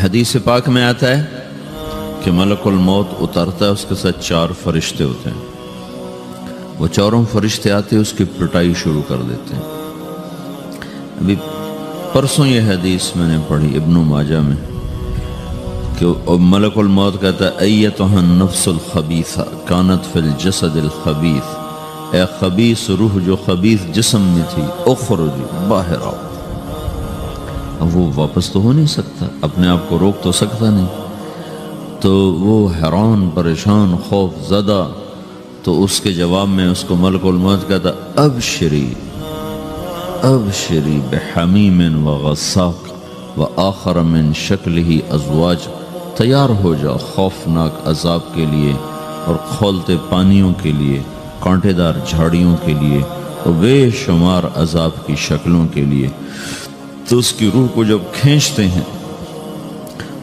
حدیث پاک میں آتا ہے کہ ملک الموت اترتا ہے، اس کے ساتھ 4 فرشتے ہوتے ہیں. وہ چاروں فرشتے آتے ہیں، اس کی پٹائی شروع کر دیتے ہیں. ابھی پرسوں یہ حدیث میں نے پڑھی ابن ماجہ میں کہ ملک الموت کہتا ہے ایتھا النفس الخبیثہ کانت فی الجسد الخبیث، اے خبیث روح جو خبیث جسم میں تھی، اخرجی باہر آؤ. اب وہ واپس تو ہو نہیں سکتا، اپنے آپ کو روک تو سکتا نہیں، تو وہ حیران پریشان خوف زدہ. تو اس کے جواب میں اس کو ملک الموت کہتا ابشری ابشری بحمیم وغساق وآخر من شکلہ ازواج، تیار ہو جا خوفناک عذاب کے لیے اور کھولتے پانیوں کے لیے، کانٹے دار جھاڑیوں کے لیے اور بے شمار عذاب کی شکلوں کے لیے. تو اس کی روح کو جب کھینچتے ہیں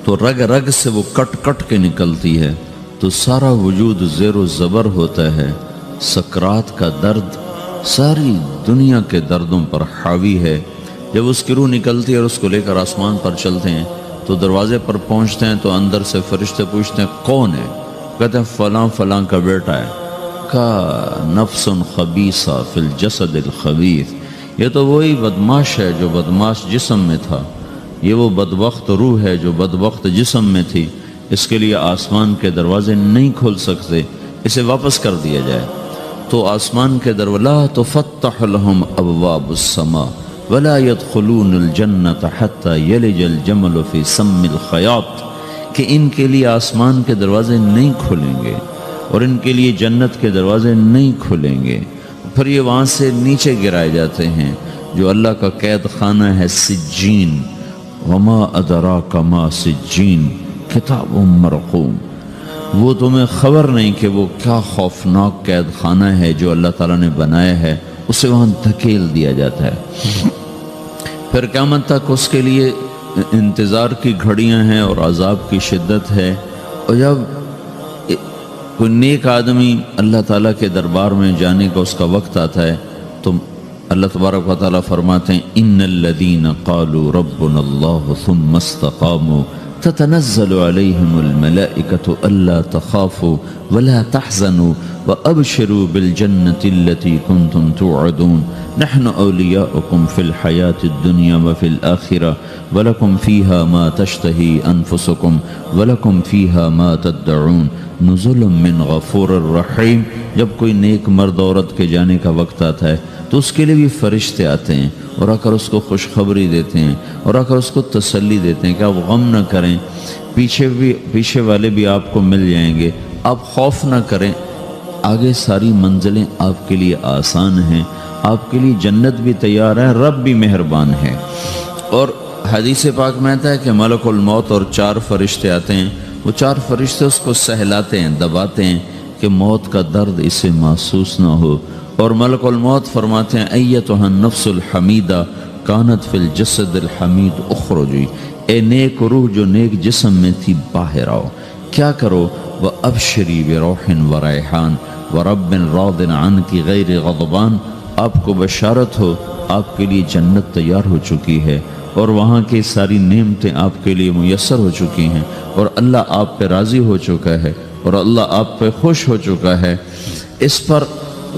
تو رگ رگ سے وہ کٹ کٹ کے نکلتی ہے، تو سارا وجود زیر و زبر ہوتا ہے. سکرات کا درد ساری دنیا کے دردوں پر حاوی ہے. جب اس کی روح نکلتی ہے اور اس کو لے کر آسمان پر چلتے ہیں تو دروازے پر پہنچتے ہیں تو اندر سے فرشتے پوچھتے ہیں کون ہے؟ کہتے ہیں فلاں فلاں کا بیٹا ہے. کا نفس خبیثہ فی الجسد الخبیث، یہ تو وہی بدماش ہے جو بدماش جسم میں تھا، یہ وہ بدبخت روح ہے جو بدبخت جسم میں تھی. اس کے لیے آسمان کے دروازے نہیں کھول سکتے، اسے واپس کر دیا جائے. تو آسمان کے دروازے لا تفتح لهم ابواب السماء ولا يدخلون الجنة حتى يلج الجمل في سم الخياط، کہ ان کے لیے آسمان کے دروازے نہیں کھلیں گے اور ان کے لیے جنت کے دروازے نہیں کھلیں گے. پھر یہ وہاں سے نیچے گرائے جاتے ہیں جو اللہ کا قید خانہ ہے سجین. وما ادراک ما سجین کتاب مرقوم، وہ تمہیں خبر نہیں کہ وہ کیا خوفناک قید خانہ ہے جو اللہ تعالیٰ نے بنایا ہے، اسے وہاں دھکیل دیا جاتا ہے. پھر قیامت تک اس کے لیے انتظار کی گھڑیاں ہیں اور عذاب کی شدت ہے. اور جب کوئی نیک آدمی اللہ تعالیٰ کے دربار میں جانے کا اس کا وقت آتا ہے تو اللہ تبارک و تعالیٰ فرماتے ہیں ان الذین قالوا ربنا اللہ ثم استقاموا تتنزل علیہم الملائکۃ الا تخافوا ولا تحزنوا وابشروا بالجنۃ التي کنتم توعدون نحن اولیاؤکم فی الحیاۃ الدنیا وفی الآخرہ ولکم فیہا ما تشتہی انفسکم ولکم فیہا ما تدعون نزل من غفور الرحیم. جب کوئی نیک مرد عورت کے جانے کا وقت آتا ہے تو اس کے لیے بھی فرشتے آتے ہیں اور آ کر اس کو خوشخبری دیتے ہیں اور آ کر اس کو تسلی دیتے ہیں کہ آپ غم نہ کریں، پیچھے والے بھی آپ کو مل جائیں گے، آپ خوف نہ کریں، آگے ساری منزلیں آپ کے لیے آسان ہیں، آپ کے لیے جنت بھی تیار ہے، رب بھی مہربان ہے. اور حدیث پاک میں آتا ہے کہ ملک الموت اور 4 فرشتے آتے ہیں. وہ 4 فرشتے اس کو سہلاتے ہیں، دباتے ہیں کہ موت کا درد اسے محسوس نہ ہو. اور ملک الموت فرماتے ہیں ایتھا النفس الحمیدہ کانت فی الجسد الحمید اخرجی، اے نیک روح جو نیک جسم میں تھی باہر آؤ. کیا کرو؟ وابشری بروح وریحان ورب راض عنک غیر غضبان، آپ کو بشارت ہو آپ کے لیے جنت تیار ہو چکی ہے اور وہاں کی ساری نعمتیں آپ کے لیے میسر ہو چکی ہیں اور اللہ آپ پہ راضی ہو چکا ہے اور اللہ آپ پہ خوش ہو چکا ہے. اس پر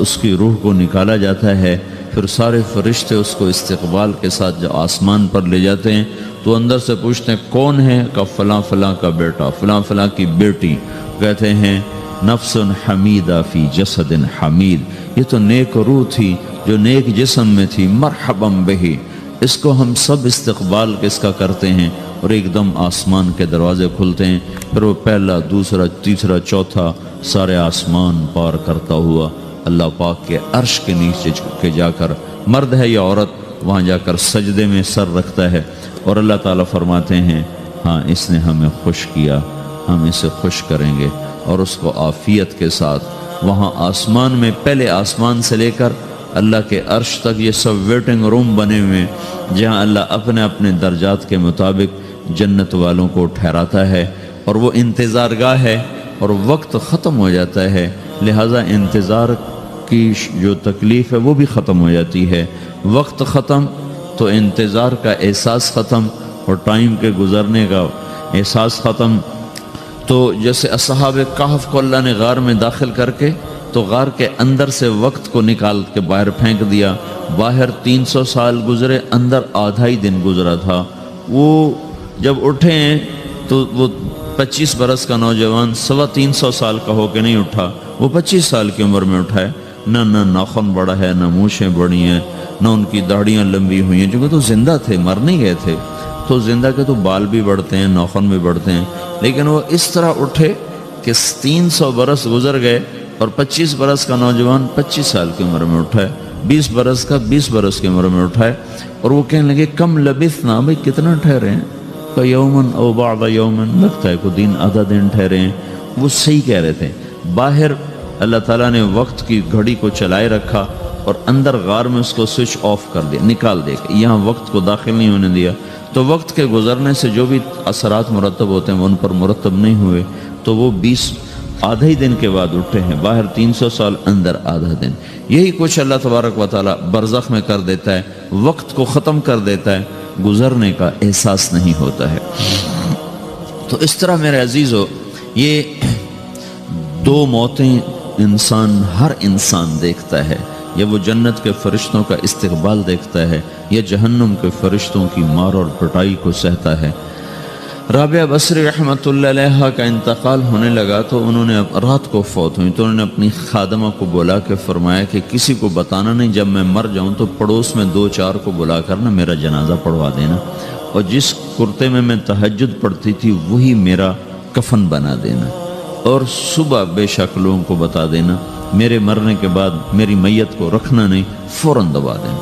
اس کی روح کو نکالا جاتا ہے. پھر سارے فرشتے اس کو استقبال کے ساتھ جب آسمان پر لے جاتے ہیں تو اندر سے پوچھتے ہیں کون ہے؟ کہ فلاں فلاں کا بیٹا، فلاں فلاں کی بیٹی. کہتے ہیں نفس حمیدہ فی جسد حمید، یہ تو نیک روح تھی جو نیک جسم میں تھی، مرحبا بہی. اس کو ہم سب استقبال کس کا کرتے ہیں اور ایک دم آسمان کے دروازے کھلتے ہیں. پھر وہ پہلا، دوسرا، تیسرا، چوتھا سارے آسمان پار کرتا ہوا اللہ پاک کے عرش کے نیچے کے جا کر، مرد ہے یا عورت، وہاں جا کر سجدے میں سر رکھتا ہے اور اللہ تعالیٰ فرماتے ہیں ہاں اس نے ہمیں خوش کیا، ہم اسے خوش کریں گے. اور اس کو عافیت کے ساتھ وہاں آسمان میں، پہلے آسمان سے لے کر اللہ کے عرش تک یہ سب ویٹنگ روم بنے ہوئے جہاں اللہ اپنے اپنے درجات کے مطابق جنت والوں کو ٹھہراتا ہے. اور وہ انتظار گاہ ہے اور وقت ختم ہو جاتا ہے، لہٰذا انتظار کی جو تکلیف ہے وہ بھی ختم ہو جاتی ہے. وقت ختم تو انتظار کا احساس ختم اور ٹائم کے گزرنے کا احساس ختم۔ تو جیسے اصحاب کہف کو اللہ نے غار میں داخل کر کے تو غار کے اندر سے وقت کو نکال کے باہر پھینک دیا، باہر 300 سال گزرے، اندر آدھا ہی دن گزرا تھا۔ وہ جب اٹھے ہیں تو وہ 25 برس کا نوجوان 325 سال کا ہو کے نہیں اٹھا، وہ 25 سال کی عمر میں اٹھا ہے۔ نہ ناخن بڑا ہے، نہ مونچھیں بڑی ہیں، نہ ان کی داڑیاں لمبی ہوئی ہیں، چونکہ تو زندہ تھے، مر نہیں گئے تھے۔ تو زندہ کے تو بال بھی بڑھتے ہیں، ناخن بھی بڑھتے ہیں، لیکن وہ اس طرح اٹھے کہ 300 برس گزر گئے اور 25 برس کا نوجوان 25 سال کی عمر میں اٹھا ہے، 20 برس کا 20 برس کی عمر میں اٹھا ہے۔ اور وہ کہنے لگے کم لبثنا، بھائی کتنا ٹھہرے ہیں؟ یومن او بعض یومن، لگتا ہے کوئی دن آدھا دن ٹھہرے ہیں۔ وہ صحیح کہہ رہے تھے۔ باہر اللہ تعالیٰ نے وقت کی گھڑی کو چلائے رکھا اور اندر غار میں اس کو سوئچ آف کر دیا، نکال دیا، یہاں وقت کو داخل نہیں ہونے دیا۔ تو وقت کے گزرنے سے جو بھی اثرات مرتب ہوتے ہیں وہ ان پر مرتب نہیں ہوئے، تو وہ 20 آدھا ہی دن کے بعد اٹھے ہیں، باہر 300 سال، اندر آدھا دن۔ یہی کچھ اللہ تبارک و تعالیٰ برزخ میں کر دیتا ہے، وقت کو ختم کر دیتا ہے، گزرنے کا احساس نہیں ہوتا ہے۔ تو اس طرح میرے عزیزو، یہ دو موتیں ہر انسان دیکھتا ہے، یا وہ جنت کے فرشتوں کا استقبال دیکھتا ہے یا جہنم کے فرشتوں کی مار اور پٹائی کو سہتا ہے۔ رابعہ بصری رحمۃ اللہ علیہ کا انتقال ہونے لگا تو انہوں نے رات کو فوت ہوئی، تو انہوں نے اپنی خادمہ کو بلا کے فرمایا کہ کسی کو بتانا نہیں، جب میں مر جاؤں تو پڑوس میں 2-4 کو بلا کر نا میرا جنازہ پڑھوا دینا، اور جس کرتے میں تہجد پڑھتی تھی وہی میرا کفن بنا دینا، اور صبح بے شک لوگوں کو بتا دینا، میرے مرنے کے بعد میری میت کو رکھنا نہیں، فوراً دبا دینا۔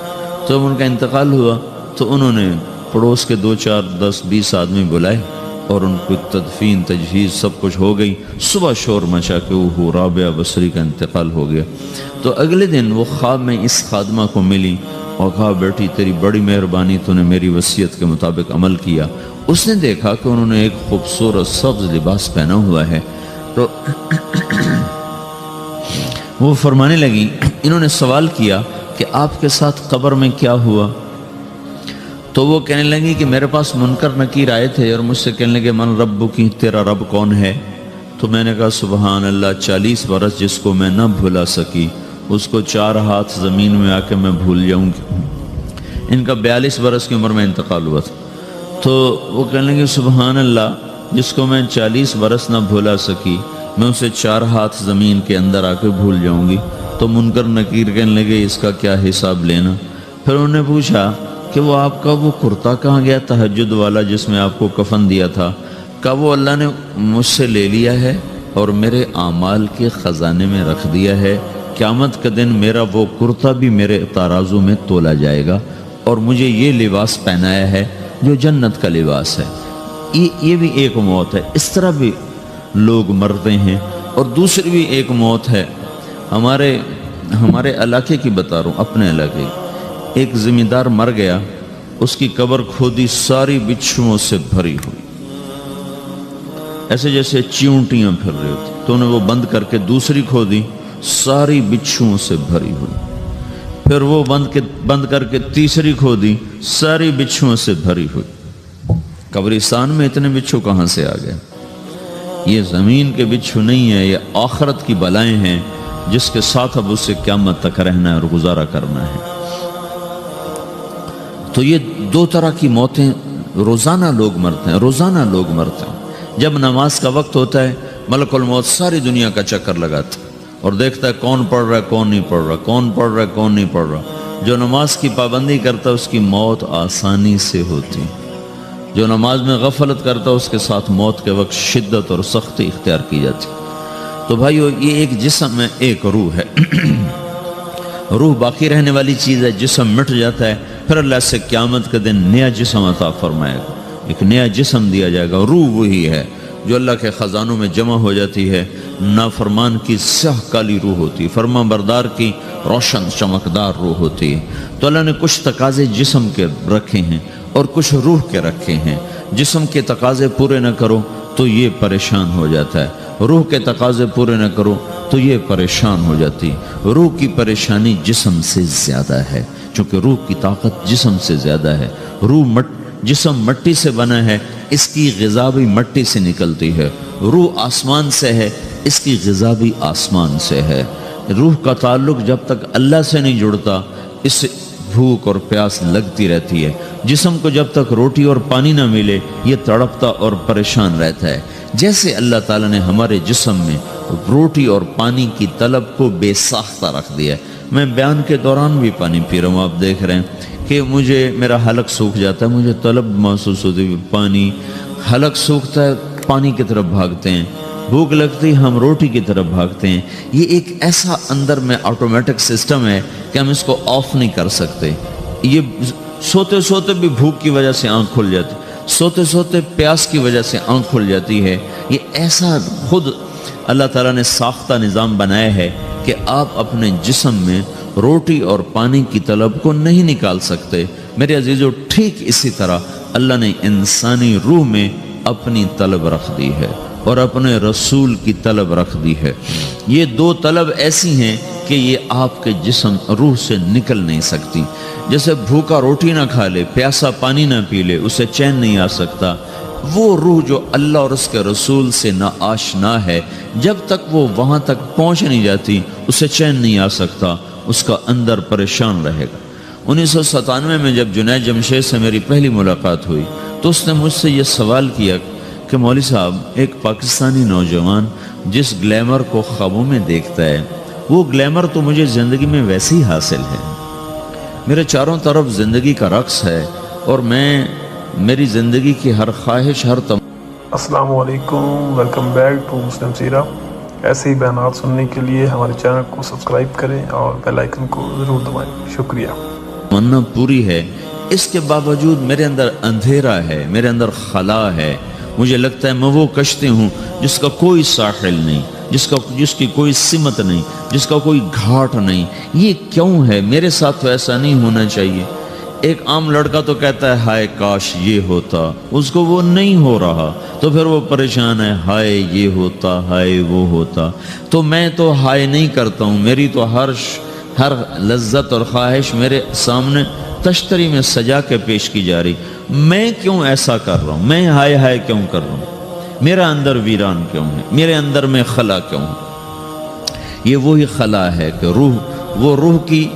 تو جب ان کا انتقال ہوا تو انہوں نے پڑوس کے 2-4-10-20 آدمی بلائے اور ان کو تدفین تجہیز سب کچھ ہو گئی۔ صبح شور مچا کہ وہ رابعہ بصری کا انتقال ہو گیا۔ تو اگلے دن وہ خواب میں اس خادمہ کو ملی اور کہا بیٹی تیری بڑی مہربانی، تو نے میری وصیت کے مطابق عمل کیا۔ اس نے دیکھا کہ انہوں نے ایک خوبصورت سبز لباس پہنا ہوا ہے، تو وہ فرمانے لگی، انہوں نے سوال کیا کہ آپ کے ساتھ قبر میں کیا ہوا؟ تو وہ کہنے لگی کہ میرے پاس منکر نکیر آئے تھے اور مجھ سے کہنے لگے من رب کی، تیرا رب کون ہے؟ تو میں نے کہا سبحان اللہ، 40 برس جس کو میں نہ بھلا سکی اس کو 4 ہاتھ زمین میں آ کے میں بھول جاؤں گی۔ ان کا 42 برس کی عمر میں انتقال ہوا تھا۔ تو وہ کہنے لگے سبحان اللہ، جس کو میں 40 برس نہ بھلا سکی میں اسے 4 ہاتھ زمین کے اندر آ کے بھول جاؤں گی۔ تو منکر نکیر کہنے لگے اس کا کیا حساب لینا؟ پھر انہوں نے پوچھا کہ وہ آپ کا وہ کرتا کہاں گیا تہجد والا جس میں آپ کو کفن دیا تھا؟ کہا وہ اللہ نے مجھ سے لے لیا ہے اور میرے اعمال کے خزانے میں رکھ دیا ہے، قیامت کا دن میرا وہ کرتا بھی میرے ترازو میں تولا جائے گا، اور مجھے یہ لباس پہنایا ہے جو جنت کا لباس ہے۔ یہ بھی ایک موت ہے۔ اس طرح بھی لوگ مرتے ہیں۔ اور دوسری بھی ایک موت ہے، ہمارے علاقے کی بتا رہا ہوں، اپنے علاقے کی۔ ایک زمیندار مر گیا، اس کی قبر کھودی، ساری بچھوؤں سے بھری ہوئی، ایسے جیسے چیونٹیاں پھر رہی ہوتی، تو انہیں وہ بند کر کے دوسری کھودی، ساری بچھوؤں سے بھری ہوئی، پھر وہ بند کر کے تیسری کھودی، ساری بچھوؤں سے بھری ہوئی۔ قبرستان میں اتنے بچھو کہاں سے آ گئے؟ یہ زمین کے بچھو نہیں ہے، یہ آخرت کی بلائیں ہیں جس کے ساتھ اب اس سے قیامت تک رہنا ہے اور گزارا کرنا ہے۔ تو یہ 2 طرح کی موتیں روزانہ لوگ مرتے ہیں، روزانہ لوگ مرتے ہیں۔ جب نماز کا وقت ہوتا ہے ملک الموت ساری دنیا کا چکر لگاتا ہے اور دیکھتا ہے کون پڑھ رہا ہے کون نہیں پڑھ رہا، کون پڑھ رہا ہے کون نہیں پڑھ رہا۔ جو نماز کی پابندی کرتا ہے اس کی موت آسانی سے ہوتی، جو نماز میں غفلت کرتا ہے اس کے ساتھ موت کے وقت شدت اور سختی اختیار کی جاتی۔ تو بھائیو، یہ ایک جسم ہے، ایک روح ہے۔ روح باقی رہنے والی چیز ہے، جسم مٹ جاتا ہے، پھر اللہ سے قیامت کے دن نیا جسم عطا فرمائے گا، ایک نیا جسم دیا جائے گا۔ روح وہی ہے جو اللہ کے خزانوں میں جمع ہو جاتی ہے۔ نافرمان کی سیاہ کالی روح ہوتی ہے، فرمان بردار کی روشن چمکدار روح ہوتی ہے۔ تو اللہ نے کچھ تقاضے جسم کے رکھے ہیں اور کچھ روح کے رکھے ہیں۔ جسم کے تقاضے پورے نہ کرو تو یہ پریشان ہو جاتا ہے، روح کے تقاضے پورے نہ کرو تو یہ پریشان ہو جاتی ہے۔ روح کی پریشانی جسم سے زیادہ ہے، چونکہ روح کی طاقت جسم سے زیادہ ہے۔ جسم مٹی سے بنا ہے اس کی غذا بھی مٹی سے نکلتی ہے، روح آسمان سے ہے، اس کی غذا بھی آسمان سے ہے۔ روح کا تعلق جب تک اللہ سے نہیں جڑتا اس سے بھوک اور پیاس لگتی رہتی ہے۔ جسم کو جب تک روٹی اور پانی نہ ملے یہ تڑپتا اور پریشان رہتا ہے۔ جیسے اللہ تعالیٰ نے ہمارے جسم میں روٹی اور پانی کی طلب کو بے ساختہ رکھ دیا ہے۔ میں بیان کے دوران بھی پانی پی رہا ہوں، آپ دیکھ رہے ہیں کہ مجھے میرا حلق سوکھ جاتا ہے، مجھے طلب محسوس ہوتی ہے پانی، حلق سوکھتا ہے پانی کی طرف بھاگتے ہیں، بھوک لگتی ہم روٹی کی طرف بھاگتے ہیں۔ یہ ایک ایسا اندر میں آٹومیٹک سسٹم ہے کہ ہم اس کو آف نہیں کر سکتے۔ یہ سوتے سوتے بھی بھوک کی وجہ سے آنکھ کھل جاتی، سوتے سوتے پیاس کی وجہ سے آنکھ کھل جاتی ہے۔ یہ ایسا خود اللہ تعالیٰ نے ساختہ نظام بنایا ہے کہ آپ اپنے جسم میں روٹی اور پانی کی طلب کو نہیں نکال سکتے۔ میرے عزیزو، ٹھیک اسی طرح اللہ نے انسانی روح میں اپنی طلب رکھ دی ہے اور اپنے رسول کی طلب رکھ دی ہے۔ یہ دو طلب ایسی ہیں کہ یہ آپ کے جسم روح سے نکل نہیں سکتی۔ جیسے بھوکا روٹی نہ کھا لے، پیاسا پانی نہ پی لے، اسے چین نہیں آ سکتا۔ وہ روح جو اللہ اور اس کے رسول سے نا آشنا ہے، جب تک وہ وہاں تک پہنچ نہیں جاتی اسے چین نہیں آ سکتا، اس کا اندر پریشان رہے گا۔ 1997 میں جب جنید جمشید سے میری پہلی ملاقات ہوئی تو اس نے مجھ سے یہ سوال کیا کہ مولوی صاحب، ایک پاکستانی نوجوان جس گلیمر کو خوابوں میں دیکھتا ہے وہ گلیمر تو مجھے زندگی میں ویسے ہی حاصل ہے، میرے چاروں طرف زندگی کا رقص ہے اور میری زندگی کی ہر خواہش، ہر السلام علیکم، ویلکم بیک ٹو مسلم سیرہ۔ ایسے ہی بیانات سننے کے لیے ہمارے چینل کو سبسکرائب کریں اور بیل آئیکن کو ضرور دبائیں۔ شکریہ۔ تمنا پوری ہے، اس کے باوجود میرے اندر اندھیرا ہے، میرے اندر خلا ہے۔ مجھے لگتا ہے میں وہ کشتی ہوں جس کا کوئی ساحل نہیں، جس کی کوئی سمت نہیں، جس کا کوئی گھاٹ نہیں۔ یہ کیوں ہے؟ میرے ساتھ تو ایسا نہیں ہونا چاہیے۔ ایک عام لڑکا تو کہتا ہے ہائے کاش یہ ہوتا، اس کو وہ نہیں ہو رہا تو پھر وہ پریشان ہے، ہائے یہ ہوتا، ہائے وہ ہوتا۔ تو میں تو ہائے نہیں کرتا ہوں، میری تو ہر لذت اور خواہش میرے سامنے تشتری میں سجا کے پیش کی جا رہی۔ میں کیوں ایسا کر رہا ہوں؟ میں ہائے ہائے کیوں کر رہا ہوں؟ میرا اندر ویران کیوں ہے؟ میرے اندر میں خلا کیوں ہے؟ یہ وہی خلا ہے کہ وہ روح کی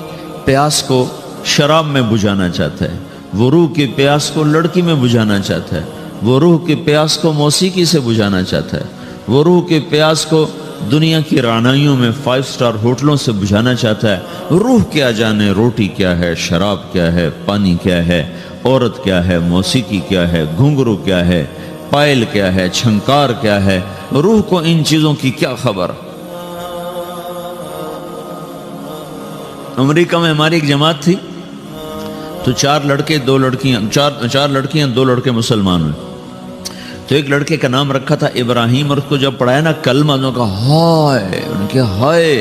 پیاس کو شراب میں بجھانا چاہتا ہے، وہ روح کی پیاس کو لڑکی میں بجھانا چاہتا ہے، وہ روح کی پیاس کو موسیقی سے بجھانا چاہتا ہے، وہ روح کی پیاس کو دنیا کی رعنائیوں میں 5 اسٹار ہوٹلوں سے بجھانا چاہتا ہے۔ روح کیا جانے روٹی کیا ہے، شراب کیا ہے، پانی کیا ہے، عورت کیا ہے، موسیقی کیا ہے، گھنگرو کیا ہے، پائل کیا ہے، چھنکار کیا ہے۔ روح کو ان چیزوں کی کیا خبر؟ امریکہ میں ہماری ایک جماعت تھی تو 4 لڑکے 2 لڑکیاں، 4 لڑکیاں 2 لڑکے مسلمان ہوئے۔ تو ایک لڑکے کا نام رکھا تھا ابراہیم، اور اس کو جب پڑھایا نا کلمہ، انہوں نے کہا ہائے، انہوں نے کہا ہائے،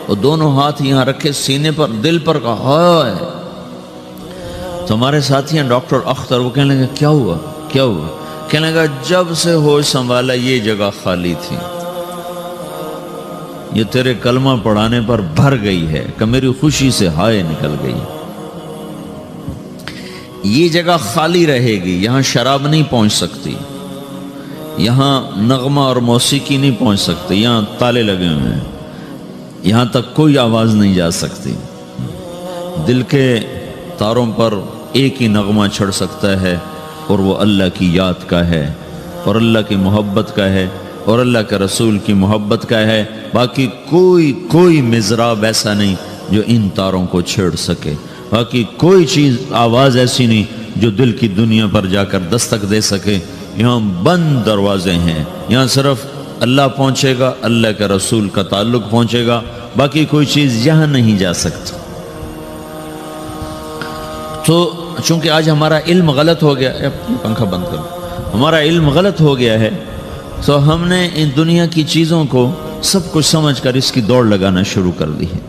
اور دونوں ہاتھ یہاں رکھے سینے پر، دل پر، کہا ہائے۔ تو ہمارے ساتھی ہیں ڈاکٹر اختر، وہ کہنے لگے کیا ہوا کیا ہوا؟ کہنے لگا جب سے ہوش سنبھالا یہ جگہ خالی تھی، یہ تیرے کلمہ پڑھانے پر بھر گئی ہے کہ میری خوشی سے ہائے نکل گئی۔ یہ جگہ خالی رہے گی، یہاں شراب نہیں پہنچ سکتی، یہاں نغمہ اور موسیقی نہیں پہنچ سکتی، یہاں تالے لگے ہوئے ہیں، یہاں تک کوئی آواز نہیں جا سکتی۔ دل کے تاروں پر ایک ہی نغمہ چڑھ سکتا ہے اور وہ اللہ کی یاد کا ہے اور اللہ کی محبت کا ہے اور اللہ کے رسول کی محبت کا ہے۔ باقی کوئی مضراب ایسا نہیں جو ان تاروں کو چھیڑ سکے، باقی کوئی چیز آواز ایسی نہیں جو دل کی دنیا پر جا کر دستک دے سکے۔ یہاں بند دروازے ہیں، یہاں صرف اللہ پہنچے گا، اللہ کے رسول کا تعلق پہنچے گا، باقی کوئی چیز یہاں نہیں جا سکتی۔ تو چونکہ آج ہمارا علم غلط ہو گیا، پنکھا بند کرو، ہمارا علم غلط ہو گیا ہے، تو ہم نے ان دنیا کی چیزوں کو سب کچھ سمجھ کر اس کی دوڑ لگانا شروع کر دی ہے۔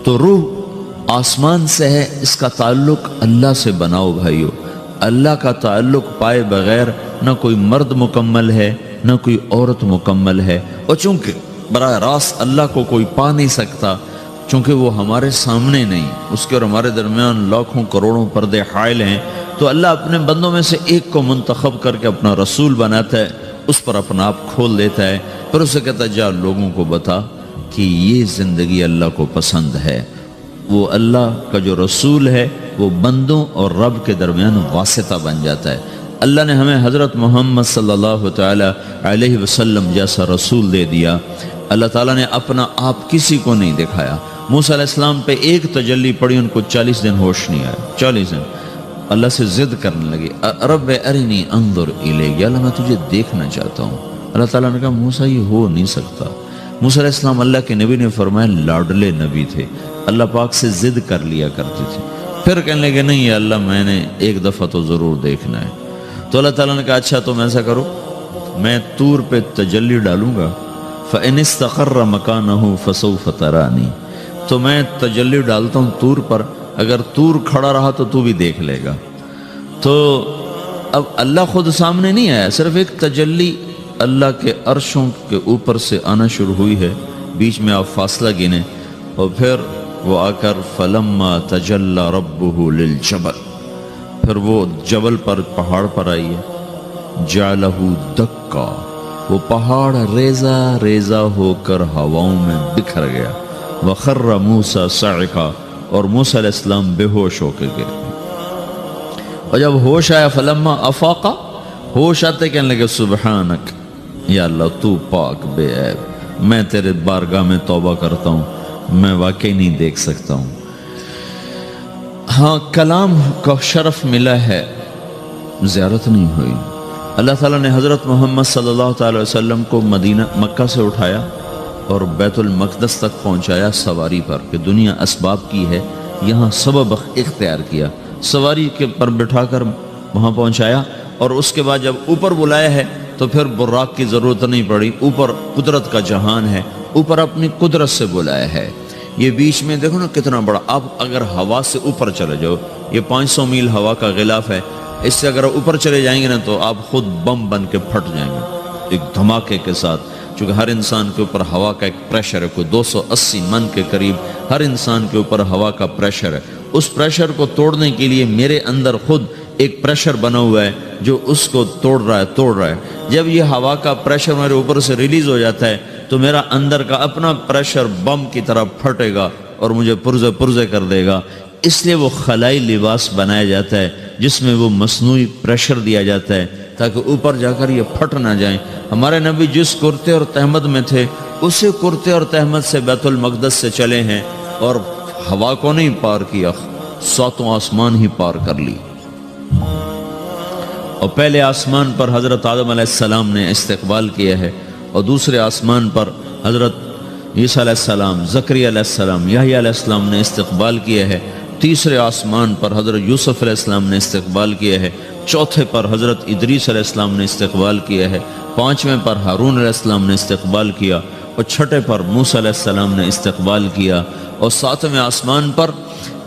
تو روح آسمان سے ہے، اس کا تعلق اللہ سے بناؤ بھائیو۔ اللہ کا تعلق پائے بغیر نہ کوئی مرد مکمل ہے نہ کوئی عورت مکمل ہے، اور چونکہ براہ راست اللہ کو کوئی پا نہیں سکتا، چونکہ وہ ہمارے سامنے نہیں، اس کے اور ہمارے درمیان لاکھوں کروڑوں پردے حائل ہیں، تو اللہ اپنے بندوں میں سے ایک کو منتخب کر کے اپنا رسول بناتا ہے، اس پر اپنا آپ کھول دیتا ہے، پھر اسے کہتا ہے جا لوگوں کو بتا کہ یہ زندگی اللہ کو پسند ہے۔ وہ اللہ کا جو رسول ہے وہ بندوں اور رب کے درمیان واسطہ بن جاتا ہے۔ اللہ نے ہمیں حضرت محمد صلی اللہ تعالی علیہ وسلم جیسا رسول دے دیا۔ اللہ تعالیٰ نے اپنا آپ کسی کو نہیں دکھایا۔ موسیٰ علیہ السلام پہ ایک تجلی پڑی، ان کو 40 دن ہوش نہیں آیا، 40 دن اللہ سے ضد کرنے لگے، رب ارنی انظر الیک، یا اللہ میں تجھے دیکھنا چاہتا ہوں۔ اللہ تعالیٰ نے کہا موسیٰ یہ ہو نہیں سکتا۔ موسیٰ علیہ السلام اللہ کے نبی نے فرمایا لاڈلے نبی تھے، اللہ پاک سے ضد کر لیا کرتے تھے، پھر کہنے لگے نہیں یا اللہ میں نے ایک دفعہ تو ضرور دیکھنا ہے۔ تو اللہ تعالیٰ نے کہا اچھا تم ایسا کرو، میں طور پہ تجلی ڈالوں گا، فَإِنِ اسْتَقَرَّ مَكَانَهُ فَسَوْفَ تَرَانِي، تو میں تجلی ڈالتا ہوں طور پر، اگر طور کھڑا رہا تو تو بھی دیکھ لے گا۔ تو اب اللہ خود سامنے نہیں آیا، صرف ایک تجلی اللہ کے عرشوں کے اوپر سے آنا شروع ہوئی ہے، بیچ میں آپ فاصلہ گنے، اور پھر وہ آ کر فَلَمَّا تَجَلَّى رَبُّهُ لِلْجَبَلِ، پھر وہ جبل پر پہاڑ پر آئی ہے، جَعَلَهُ دَكَّا، وہ پہاڑ ریزہ ریزہ ہو کر ہواؤں میں بکھر گیا، وَخَرَّ مُوسَى صَعِقًا، اور موسیٰ علیہ السلام بے ہوش ہو کے گر گئے۔ اور جب ہوش آیا فلما افاقا، ہوش آتے کہنے لگے سبحانک، یا اللہ تو پاک بے عیب، میں تیرے بارگاہ میں توبہ کرتا ہوں، میں واقعی نہیں دیکھ سکتا ہوں۔ ہاں کلام کا شرف ملا ہے، زیارت نہیں ہوئی۔ اللہ تعالیٰ نے حضرت محمد صلی اللہ تعالی وسلم کو مکہ سے اٹھایا اور بیت المقدس تک پہنچایا سواری پر، کہ دنیا اسباب کی ہے، یہاں سبب اختیار کیا، سواری کے پر بٹھا کر وہاں پہنچایا، اور اس کے بعد جب اوپر بلایا ہے تو پھر براق کی ضرورت نہیں پڑی، اوپر قدرت کا جہان ہے، اوپر اپنی قدرت سے بلایا ہے۔ یہ بیچ میں دیکھو نا کتنا بڑا، آپ اگر ہوا سے اوپر چلے جاؤ، یہ 500 میل ہوا کا غلاف ہے، اس سے اگر اوپر چلے جائیں گے نا تو آپ خود بم بن کے پھٹ جائیں گے ایک دھماکے کے ساتھ، چونکہ ہر انسان کے اوپر ہوا کا ایک پریشر ہے، کوئی 280 من کے قریب ہر انسان کے اوپر ہوا کا پریشر ہے۔ اس پریشر کو توڑنے کے لیے میرے اندر خود ایک پریشر بنا ہوا ہے جو اس کو توڑ رہا ہے۔ جب یہ ہوا کا پریشر میرے اوپر سے ریلیز ہو جاتا ہے تو میرا اندر کا اپنا پریشر بم کی طرح پھٹے گا اور مجھے پرزے کر دے گا۔ اس لیے وہ خلائی لباس بنایا جاتا ہے جس میں وہ مصنوعی پریشر دیا جاتا ہے تاکہ اوپر جا کر یہ پھٹ نہ جائیں۔ ہمارے نبی جس کرتے اور تہمد میں تھے اسی کرتے اور تہمد سے بیت المقدس سے چلے ہیں، اور ہوا کو نہیں پار کیا، 7 آسمان ہی پار کر لی۔ اور پہلے آسمان پر حضرت آدم علیہ السلام نے استقبال کیا ہے، اور دوسرے آسمان پر حضرت عیسیٰ علیہ السلام، زکریا علیہ السلام، یحییٰ علیہ السلام نے استقبال کیا ہے، تیسرے آسمان پر حضرت یوسف علیہ السلام نے استقبال کیا ہے، چوتھے پر حضرت ادریس علیہ السلام نے استقبال کیا ہے، 5ویں پر ہارون علیہ السلام نے استقبال کیا، اور 6 پر موسیٰ علیہ السلام نے استقبال کیا، اور 7ویں آسمان پر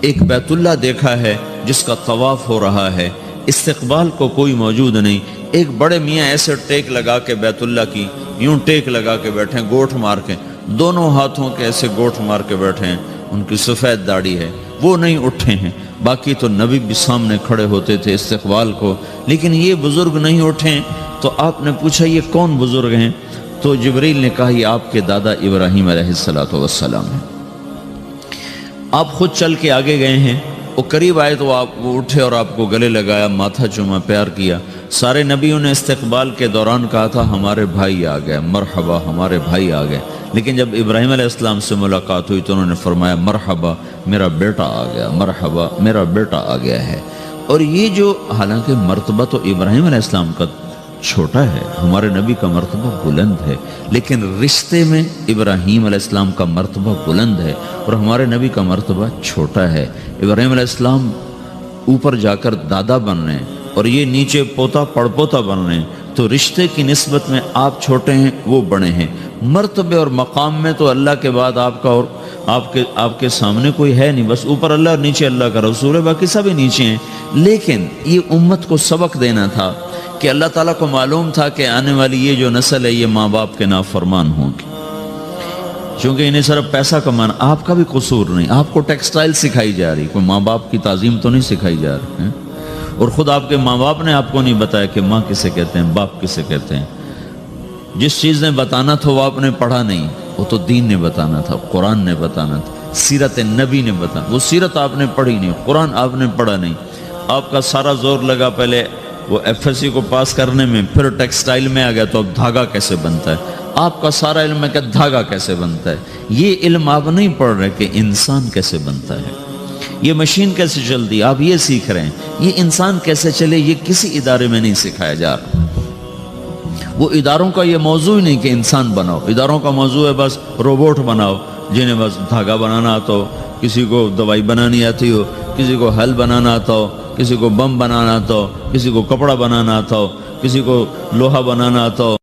ایک بیت اللہ دیکھا ہے جس کا طواف ہو رہا ہے۔ استقبال کو کوئی موجود نہیں، ایک بڑے میاں ایسے ٹیک لگا کے بیت اللہ کی یوں ٹیک لگا کے بیٹھے ہیں، گوٹھ مار کے، دونوں ہاتھوں کے ایسے گوٹھ مار کے بیٹھے ہیں، ان کی سفید داڑھی ہے، وہ نہیں اٹھے ہیں۔ باقی تو نبی بھی سامنے کھڑے ہوتے تھے استقبال کو، لیکن یہ بزرگ نہیں اٹھے۔ تو آپ نے پوچھا یہ کون بزرگ ہیں؟ تو جبریل نے کہا یہ آپ کے دادا ابراہیم علیہ السلام ہیں۔ آپ خود چل کے آگے گئے ہیں، وہ قریب آئے تو وہ اٹھے اور آپ کو گلے لگایا، ماتھا چوما، پیار کیا۔ سارے نبیوں نے استقبال کے دوران کہا تھا ہمارے بھائی آ گئے، مرحبا ہمارے بھائی آ گئے، لیکن جب ابراہیم علیہ السلام سے ملاقات ہوئی تو انہوں نے فرمایا مرحبا میرا بیٹا آ گیا، مرحبا میرا بیٹا آ گیا ہے۔ اور یہ جو حالانکہ مرتبہ تو ابراہیم علیہ السلام کا چھوٹا ہے، ہمارے نبی کا مرتبہ بلند ہے، لیکن رشتے میں ابراہیم علیہ السلام کا مرتبہ بلند ہے اور ہمارے نبی کا مرتبہ چھوٹا ہے۔ ابراہیم علیہ السلام اوپر جا کر دادا بن رہے ہیں اور یہ نیچے پوتا پڑپوتا بن رہے ہیں، تو رشتے کی نسبت میں آپ چھوٹے ہیں وہ بڑے ہیں۔ مرتبے اور مقام میں تو اللہ کے بعد آپ کا اور آپ کے سامنے کوئی ہے نہیں، بس اوپر اللہ اور نیچے اللہ کا رسول ہے، باقی سبھی نیچے ہیں۔ لیکن یہ امت کو سبق دینا تھا کہ اللہ تعالیٰ کو معلوم تھا کہ آنے والی یہ جو نسل ہے یہ ماں باپ کے نافرمان ہوں گی۔ چونکہ انہیں صرف پیسہ کمانا، آپ کا بھی قصور نہیں، آپ کو ٹیکسٹائل سکھائی جا رہی، کوئی ماں باپ کی تعظیم تو نہیں سکھائی جا رہی ہے؟ اور خود آپ کے ماں باپ نے آپ کو نہیں بتایا کہ ماں کسے کہتے ہیں، باپ کسے کہتے ہیں۔ جس چیز نے بتانا تھا وہ آپ نے پڑھا نہیں، وہ تو دین نے بتانا تھا، قرآن نے بتانا تھا، سیرت نبی نے بتانا، وہ سیرت آپ نے پڑھی نہیں، قرآن آپ نے پڑھا نہیں۔ آپ کا سارا زور لگا پہلے وہ ایف ایس سی کو پاس کرنے میں، پھر ٹیکسٹائل میں آ گیا تو اب دھاگا کیسے بنتا ہے، آپ کا سارا علم ہے کہ دھاگا کیسے بنتا ہے۔ یہ علم آپ نہیں پڑھ رہے کہ انسان کیسے بنتا ہے، یہ مشین کیسے چلتی ہے، آپ یہ سیکھ رہے ہیں۔ یہ انسان کیسے چلے یہ کسی ادارے میں نہیں سکھایا جا رہا۔ وہ اداروں کا یہ موضوع ہی نہیں کہ انسان بناؤ، اداروں کا موضوع ہے بس روبوٹ بناؤ جنہیں بس دھاگا بنانا آتا ہو، کسی کو دوائی بنانی آتی ہو، کسی کو حل بنانا آتا ہو، کسی کو بم بنانا آتا ہو، کسی کو کپڑا بنانا آتا ہو، کسی کو لوہا بنانا آتا ہو،